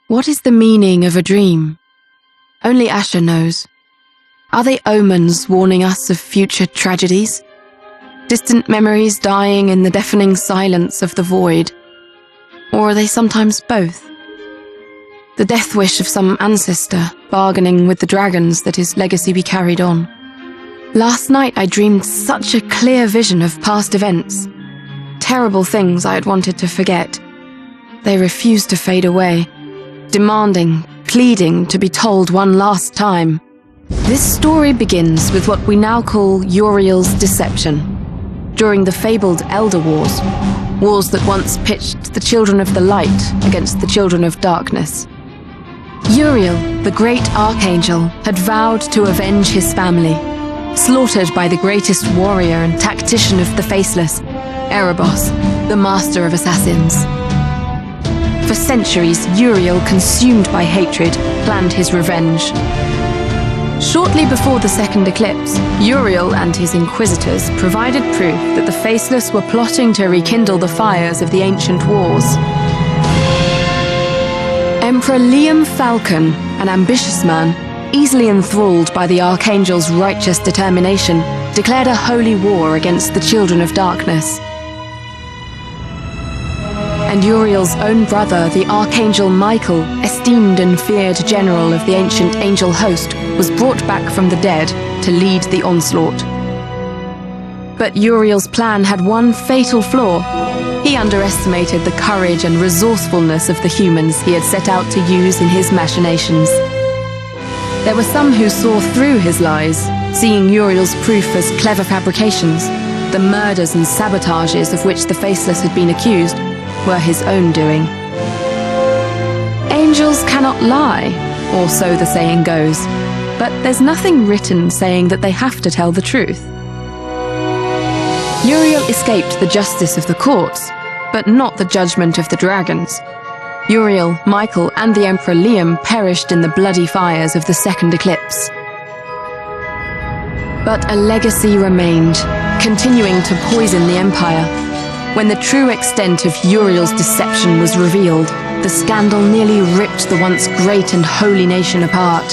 What is the meaning of a dream? Only Asher knows. Are they omens warning us of future tragedies? Distant memories dying in the deafening silence of the void? Or are they sometimes both? The death wish of some ancestor bargaining with the dragons that his legacy be carried on. Last night I dreamed such a clear vision of past events. Terrible things I had wanted to forget. They refused to fade away, demanding, pleading to be told one last time. This story begins with what we now call Uriel's deception. During the fabled Elder Wars, wars that once pitched the children of the light against the children of darkness. Uriel, the great archangel, had vowed to avenge his family, slaughtered by the greatest warrior and tactician of the Faceless, Erebos, the master of assassins. For centuries, Uriel, consumed by hatred, planned his revenge. Shortly before the second eclipse, Uriel and his inquisitors provided proof that the Faceless were plotting to rekindle the fires of the ancient wars. Emperor Liam Falcon, an ambitious man, easily enthralled by the Archangel's righteous determination, declared a holy war against the children of darkness. And Uriel's own brother, the Archangel Michael, esteemed and feared general of the ancient angel host, was brought back from the dead to lead the onslaught. But Uriel's plan had one fatal flaw. He underestimated the courage and resourcefulness of the humans he had set out to use in his machinations. There were some who saw through his lies, seeing Uriel's proof as clever fabrications. The murders and sabotages of which the Faceless had been accused were his own doing. Angels cannot lie, or so the saying goes, but there's nothing written saying that they have to tell the truth. Uriel escaped the justice of the courts, but not the judgment of the dragons. Uriel, Michael, and the Emperor Liam perished in the bloody fires of the second eclipse. But a legacy remained, continuing to poison the Empire. When the true extent of Uriel's deception was revealed, the scandal nearly ripped the once great and holy nation apart.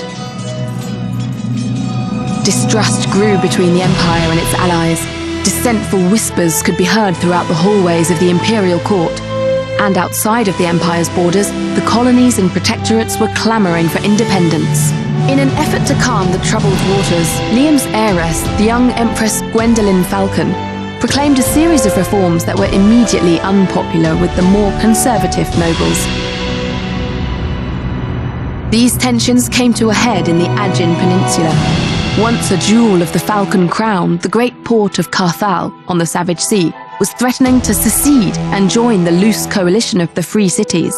Distrust grew between the Empire and its allies. Dissentful whispers could be heard throughout the hallways of the Imperial Court. And outside of the Empire's borders, the colonies and protectorates were clamoring for independence. In an effort to calm the troubled waters, Liam's heiress, the young Empress Gwendolyn Falcon, proclaimed a series of reforms that were immediately unpopular with the more conservative nobles. These tensions came to a head in the Aegean Peninsula. Once a jewel of the Falcon Crown, the great port of Carthal on the Savage Sea was threatening to secede and join the loose coalition of the Free Cities.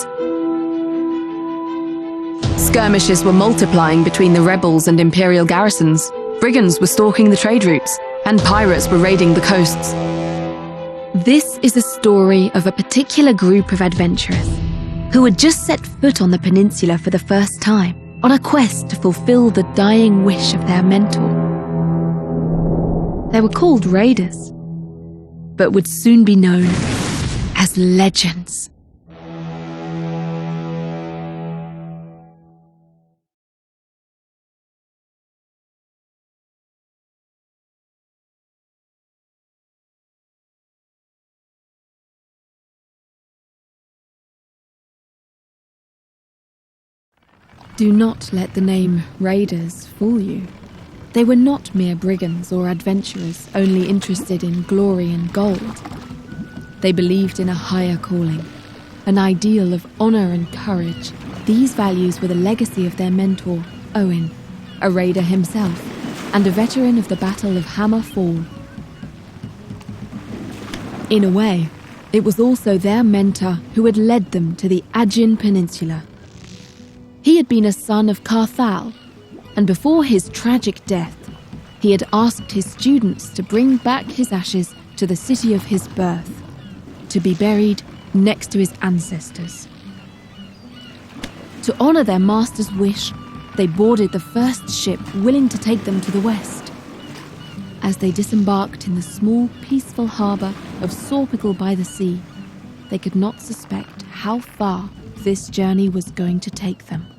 Skirmishes were multiplying between the rebels and imperial garrisons. Brigands were stalking the trade routes, and pirates were raiding the coasts. This is a story of a particular group of adventurers who had just set foot on the peninsula for the first time, on a quest to fulfill the dying wish of their mentor. They were called raiders, but would soon be known as legends. Do not let the name Raiders fool you. They were not mere brigands or adventurers only interested in glory and gold. They believed in a higher calling, an ideal of honor and courage. These values were the legacy of their mentor, Owen, a raider himself, and a veteran of the Battle of Hammer Fall. In a way, it was also their mentor who had led them to the Aegean Peninsula. He had been a son of Carthal, and before his tragic death, he had asked his students to bring back his ashes to the city of his birth, to be buried next to his ancestors. To honor their master's wish, they boarded the first ship willing to take them to the west. As they disembarked in the small, peaceful harbour of Sorpigal by the sea, they could not suspect how far this journey was going to take them.